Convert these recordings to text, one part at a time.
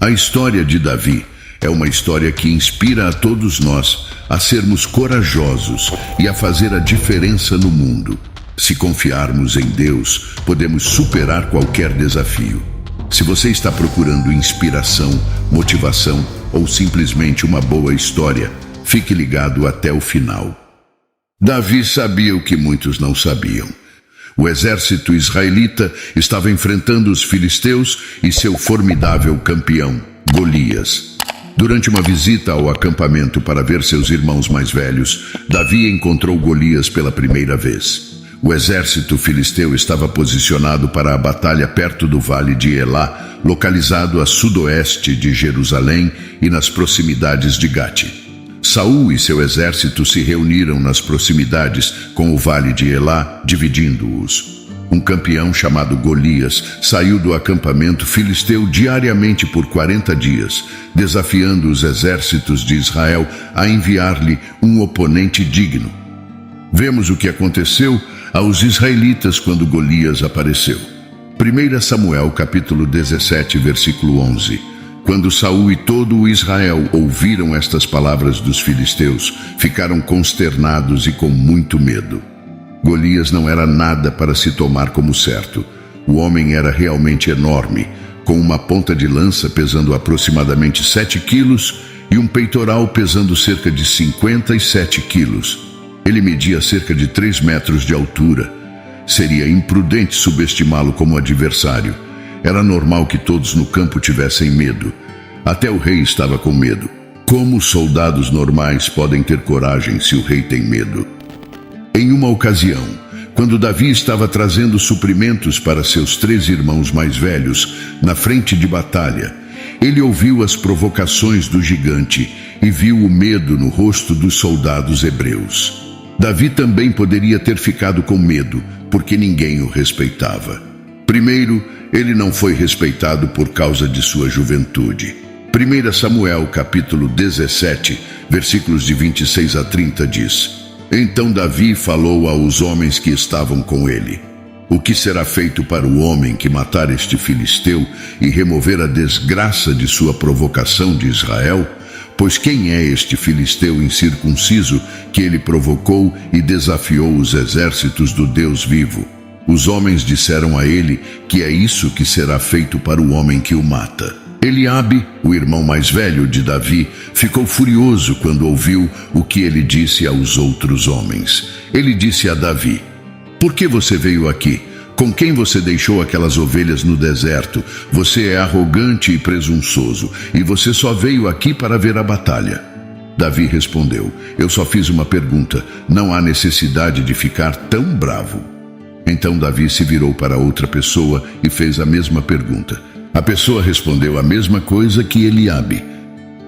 A história de Davi é uma história que inspira a todos nós a sermos corajosos e a fazer a diferença no mundo. Se confiarmos em Deus, podemos superar qualquer desafio. Se você está procurando inspiração, motivação ou simplesmente uma boa história, fique ligado até o final. Davi sabia o que muitos não sabiam. O exército israelita estava enfrentando os filisteus e seu formidável campeão, Golias. Durante uma visita ao acampamento para ver seus irmãos mais velhos, Davi encontrou Golias pela primeira vez. O exército filisteu estava posicionado para a batalha perto do vale de Elá, localizado a sudoeste de Jerusalém e nas proximidades de Gate. Saul e seu exército se reuniram nas proximidades com o vale de Elá, dividindo-os. Um campeão chamado Golias saiu do acampamento filisteu diariamente por 40 dias, desafiando os exércitos de Israel a enviar-lhe um oponente digno. Vemos o que aconteceu aos israelitas quando Golias apareceu. 1 Samuel capítulo 17, versículo 11. Quando Saul e todo o Israel ouviram estas palavras dos filisteus, ficaram consternados e com muito medo. Golias não era nada para se tomar como certo. O homem era realmente enorme, com uma ponta de lança pesando aproximadamente 7 quilos e um peitoral pesando cerca de 57 quilos. Ele media cerca de 3 metros de altura. Seria imprudente subestimá-lo como adversário. Era normal que todos no campo tivessem medo. Até o rei estava com medo. Como os soldados normais podem ter coragem se o rei tem medo? Em uma ocasião, quando Davi estava trazendo suprimentos para seus 3 irmãos mais velhos na frente de batalha, ele ouviu as provocações do gigante e viu o medo no rosto dos soldados hebreus. Davi também poderia ter ficado com medo, porque ninguém o respeitava. Primeiro, ele não foi respeitado por causa de sua juventude. 1 Samuel capítulo 17, versículos de 26 a 30 diz: Então Davi falou aos homens que estavam com ele: O que será feito para o homem que matar este filisteu e remover a desgraça de sua provocação de Israel? Pois quem é este filisteu incircunciso que ele provocou e desafiou os exércitos do Deus vivo? Os homens disseram a ele que é isso que será feito para o homem que o mata. Eliabe, o irmão mais velho de Davi, ficou furioso quando ouviu o que ele disse aos outros homens. Ele disse a Davi: Por que você veio aqui? Com quem você deixou aquelas ovelhas no deserto? Você é arrogante e presunçoso, e você só veio aqui para ver a batalha. Davi respondeu: Eu só fiz uma pergunta. Não há necessidade de ficar tão bravo. Então Davi se virou para outra pessoa e fez a mesma pergunta. A pessoa respondeu a mesma coisa que Eliabe.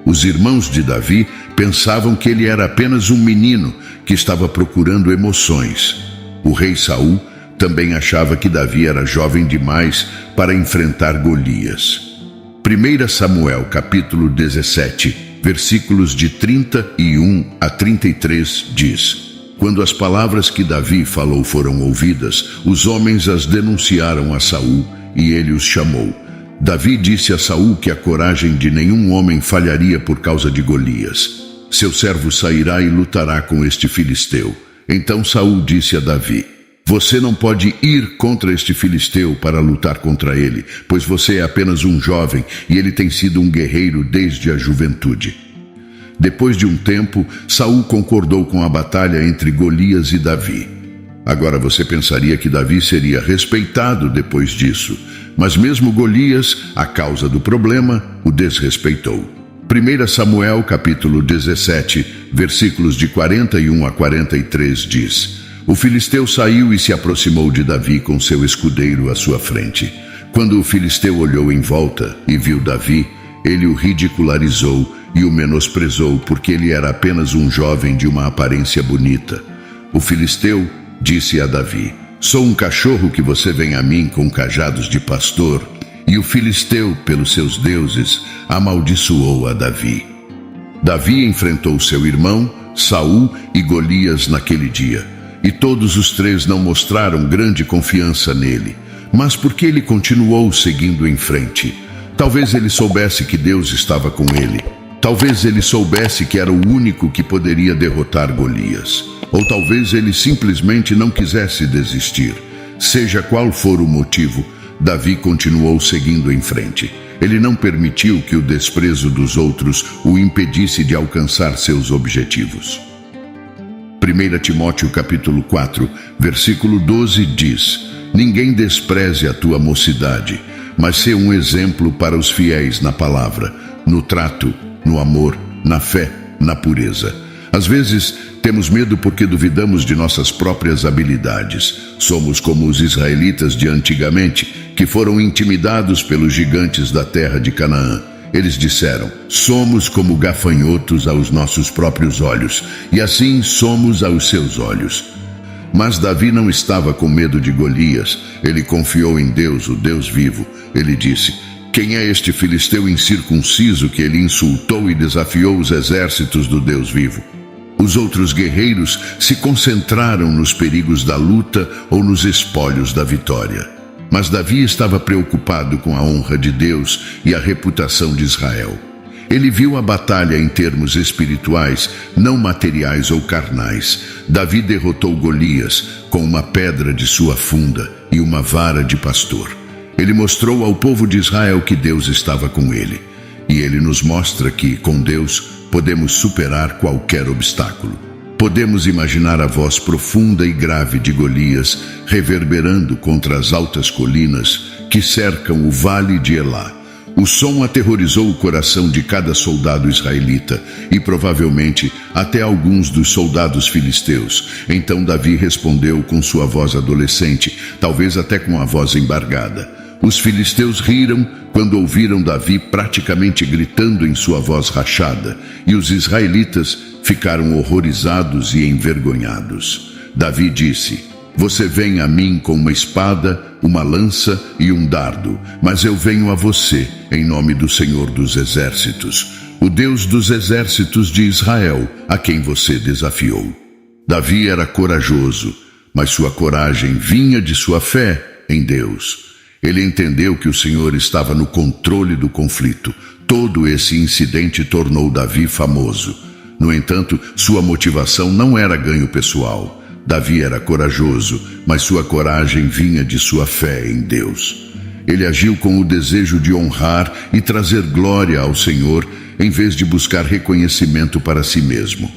Os irmãos de Davi pensavam que ele era apenas um menino que estava procurando emoções. O rei Saul também achava que Davi era jovem demais para enfrentar Golias. 1 Samuel capítulo 17, versículos de 31 a 33 diz: Quando as palavras que Davi falou foram ouvidas, os homens as denunciaram a Saul e ele os chamou. Davi disse a Saul que a coragem de nenhum homem falharia por causa de Golias. Seu servo sairá e lutará com este filisteu. Então Saul disse a Davi: Você não pode ir contra este filisteu para lutar contra ele, pois você é apenas um jovem e ele tem sido um guerreiro desde a juventude. Depois de um tempo, Saul concordou com a batalha entre Golias e Davi. Agora você pensaria que Davi seria respeitado depois disso, mas mesmo Golias, a causa do problema, o desrespeitou. 1 Samuel capítulo 17, versículos de 41 a 43 diz: O filisteu saiu e se aproximou de Davi com seu escudeiro à sua frente. Quando o filisteu olhou em volta e viu Davi, ele o ridicularizou e o menosprezou porque ele era apenas um jovem de uma aparência bonita. O filisteu disse a Davi: Sou um cachorro que você vem a mim com cajados de pastor. E o filisteu, pelos seus deuses, amaldiçoou a Davi. Davi enfrentou seu irmão, Saul e Golias naquele dia. E todos os 3 não mostraram grande confiança nele. Mas porque ele continuou seguindo em frente? Talvez ele soubesse que Deus estava com ele. Talvez ele soubesse que era o único que poderia derrotar Golias. Ou talvez ele simplesmente não quisesse desistir. Seja qual for o motivo, Davi continuou seguindo em frente. Ele não permitiu que o desprezo dos outros o impedisse de alcançar seus objetivos. 1 Timóteo capítulo 4, versículo 12 diz: Ninguém despreze a tua mocidade, mas sê um exemplo para os fiéis na palavra, no trato, no amor, na fé, na pureza. Às vezes, temos medo porque duvidamos de nossas próprias habilidades. Somos como os israelitas de antigamente, que foram intimidados pelos gigantes da terra de Canaã. Eles disseram: somos como gafanhotos aos nossos próprios olhos, e assim somos aos seus olhos. Mas Davi não estava com medo de Golias. Ele confiou em Deus, o Deus vivo. Ele disse: quem é este filisteu incircunciso que ele insultou e desafiou os exércitos do Deus vivo? Os outros guerreiros se concentraram nos perigos da luta ou nos espólios da vitória. Mas Davi estava preocupado com a honra de Deus e a reputação de Israel. Ele viu a batalha em termos espirituais, não materiais ou carnais. Davi derrotou Golias com uma pedra de sua funda e uma vara de pastor. Ele mostrou ao povo de Israel que Deus estava com ele. E ele nos mostra que, com Deus, podemos superar qualquer obstáculo. Podemos imaginar a voz profunda e grave de Golias reverberando contra as altas colinas que cercam o vale de Elá. O som aterrorizou o coração de cada soldado israelita e provavelmente até alguns dos soldados filisteus. Então Davi respondeu com sua voz adolescente, talvez até com a voz embargada. Os filisteus riram quando ouviram Davi praticamente gritando em sua voz rachada, e os israelitas ficaram horrorizados e envergonhados. Davi disse: você vem a mim com uma espada, uma lança e um dardo, mas eu venho a você em nome do Senhor dos Exércitos, o Deus dos exércitos de Israel, a quem você desafiou. Davi era corajoso, mas sua coragem vinha de sua fé em Deus. Ele entendeu que o Senhor estava no controle do conflito. Todo esse incidente tornou Davi famoso. No entanto, sua motivação não era ganho pessoal. Davi era corajoso, mas sua coragem vinha de sua fé em Deus. Ele agiu com o desejo de honrar e trazer glória ao Senhor, em vez de buscar reconhecimento para si mesmo.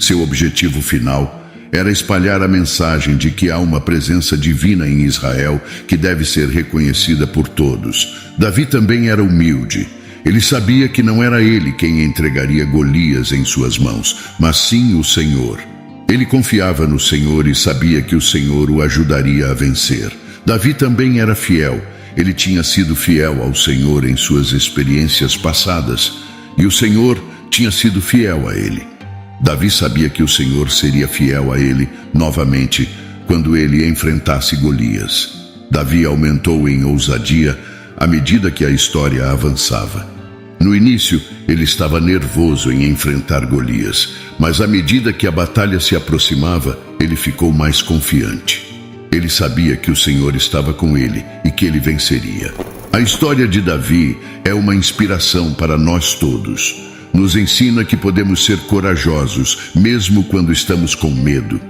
Seu objetivo final era espalhar a mensagem de que há uma presença divina em Israel que deve ser reconhecida por todos. Davi também era humilde. Ele sabia que não era ele quem entregaria Golias em suas mãos, mas sim o Senhor. Ele confiava no Senhor e sabia que o Senhor o ajudaria a vencer. Davi também era fiel. Ele tinha sido fiel ao Senhor em suas experiências passadas, e o Senhor tinha sido fiel a ele. Davi sabia que o Senhor seria fiel a ele novamente quando ele enfrentasse Golias. Davi aumentou em ousadia à medida que a história avançava. No início, ele estava nervoso em enfrentar Golias, mas à medida que a batalha se aproximava, ele ficou mais confiante. Ele sabia que o Senhor estava com ele e que ele venceria. A história de Davi é uma inspiração para nós todos. Nos ensina que podemos ser corajosos, mesmo quando estamos com medo.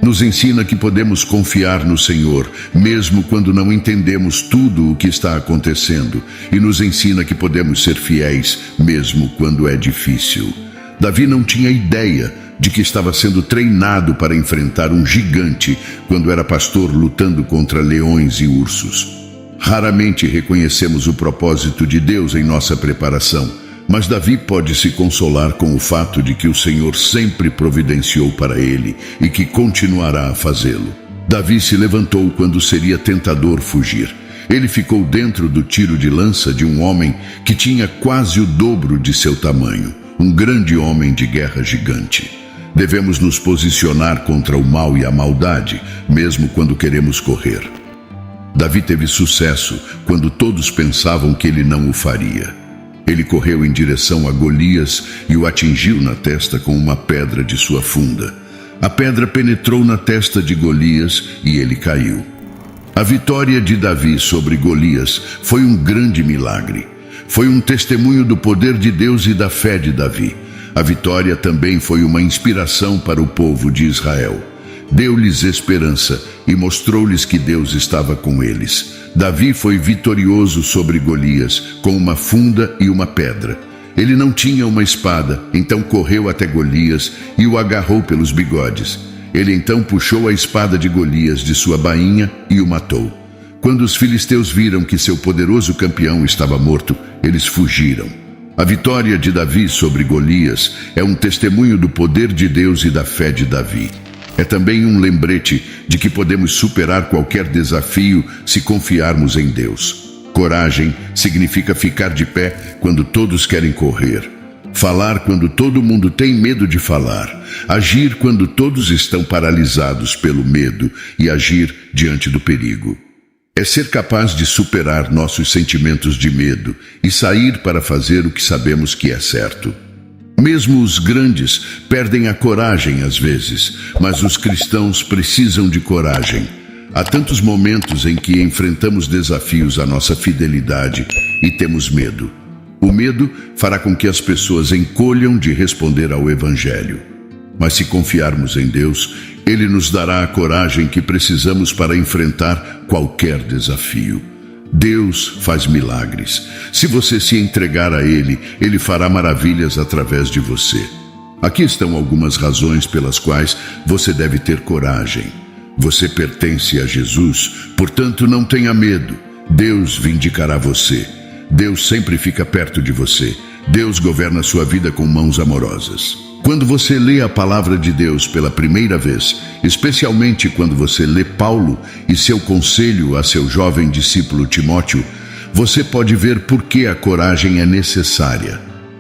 Nos ensina que podemos confiar no Senhor, mesmo quando não entendemos tudo o que está acontecendo. E nos ensina que podemos ser fiéis, mesmo quando é difícil. Davi não tinha ideia de que estava sendo treinado para enfrentar um gigante quando era pastor lutando contra leões e ursos. Raramente reconhecemos o propósito de Deus em nossa preparação. Mas Davi pode se consolar com o fato de que o Senhor sempre providenciou para ele e que continuará a fazê-lo. Davi se levantou quando seria tentador fugir. Ele ficou dentro do tiro de lança de um homem que tinha quase o dobro de seu tamanho, um grande homem de guerra gigante. Devemos nos posicionar contra o mal e a maldade, mesmo quando queremos correr. Davi teve sucesso quando todos pensavam que ele não o faria. Ele correu em direção a Golias e o atingiu na testa com uma pedra de sua funda. A pedra penetrou na testa de Golias e ele caiu. A vitória de Davi sobre Golias foi um grande milagre. Foi um testemunho do poder de Deus e da fé de Davi. A vitória também foi uma inspiração para o povo de Israel. Deu-lhes esperança e mostrou-lhes que Deus estava com eles. Davi foi vitorioso sobre Golias com uma funda e uma pedra. Ele não tinha uma espada, então correu até Golias e o agarrou pelos bigodes. Ele então puxou a espada de Golias de sua bainha e o matou. Quando os filisteus viram que seu poderoso campeão estava morto, eles fugiram. A vitória de Davi sobre Golias é um testemunho do poder de Deus e da fé de Davi. É também um lembrete de que podemos superar qualquer desafio se confiarmos em Deus. Coragem significa ficar de pé quando todos querem correr. Falar quando todo mundo tem medo de falar. Agir quando todos estão paralisados pelo medo e agir diante do perigo. É ser capaz de superar nossos sentimentos de medo e sair para fazer o que sabemos que é certo. Mesmo os grandes perdem a coragem às vezes, mas os cristãos precisam de coragem. Há tantos momentos em que enfrentamos desafios à nossa fidelidade e temos medo. O medo fará com que as pessoas encolham de responder ao Evangelho. Mas se confiarmos em Deus, Ele nos dará a coragem que precisamos para enfrentar qualquer desafio. Deus faz milagres. Se você se entregar a Ele, Ele fará maravilhas através de você. Aqui estão algumas razões pelas quais você deve ter coragem. Você pertence a Jesus, portanto não tenha medo. Deus vindicará você. Deus sempre fica perto de você. Deus governa sua vida com mãos amorosas. Quando você lê a palavra de Deus pela primeira vez, especialmente quando você lê Paulo e seu conselho a seu jovem discípulo Timóteo, você pode ver por que a coragem é necessária.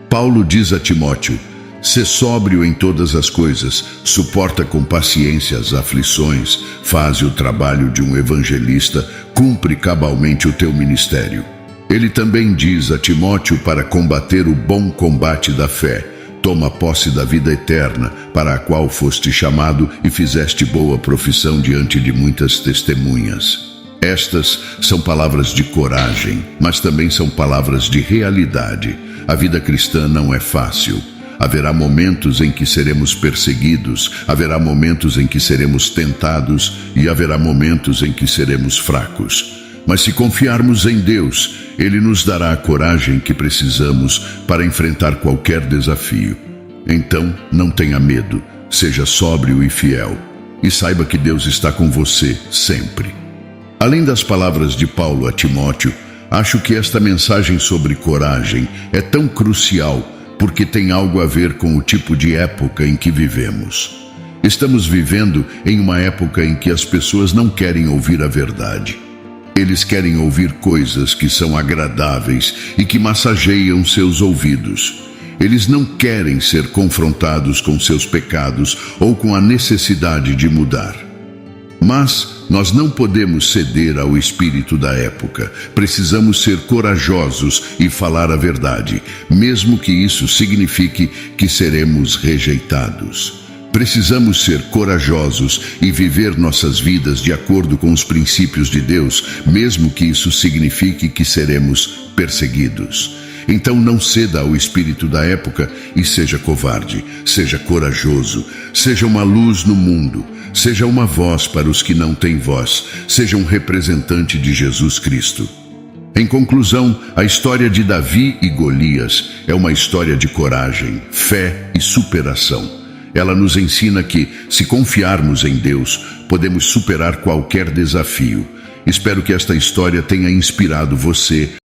Paulo diz a Timóteo: sê sóbrio em todas as coisas, suporta com paciência as aflições, faz o trabalho de um evangelista, cumpre cabalmente o teu ministério. Ele também diz a Timóteo para combater o bom combate da fé. Toma posse da vida eterna, para a qual foste chamado e fizeste boa profissão diante de muitas testemunhas. Estas são palavras de coragem, mas também são palavras de realidade. A vida cristã não é fácil. Haverá momentos em que seremos perseguidos, haverá momentos em que seremos tentados e haverá momentos em que seremos fracos. Mas se confiarmos em Deus, Ele nos dará a coragem que precisamos para enfrentar qualquer desafio. Então, não tenha medo, seja sóbrio e fiel, e saiba que Deus está com você sempre. Além das palavras de Paulo a Timóteo, acho que esta mensagem sobre coragem é tão crucial porque tem algo a ver com o tipo de época em que vivemos. Estamos vivendo em uma época em que as pessoas não querem ouvir a verdade. Eles querem ouvir coisas que são agradáveis e que massageiam seus ouvidos. Eles não querem ser confrontados com seus pecados ou com a necessidade de mudar. Mas nós não podemos ceder ao espírito da época. Precisamos ser corajosos e falar a verdade, mesmo que isso signifique que seremos rejeitados. Precisamos ser corajosos e viver nossas vidas de acordo com os princípios de Deus, mesmo que isso signifique que seremos perseguidos. Então não ceda ao espírito da época e seja covarde, seja corajoso, seja uma luz no mundo, seja uma voz para os que não têm voz, seja um representante de Jesus Cristo. Em conclusão, a história de Davi e Golias é uma história de coragem, fé e superação. Ela nos ensina que, se confiarmos em Deus, podemos superar qualquer desafio. Espero que esta história tenha inspirado você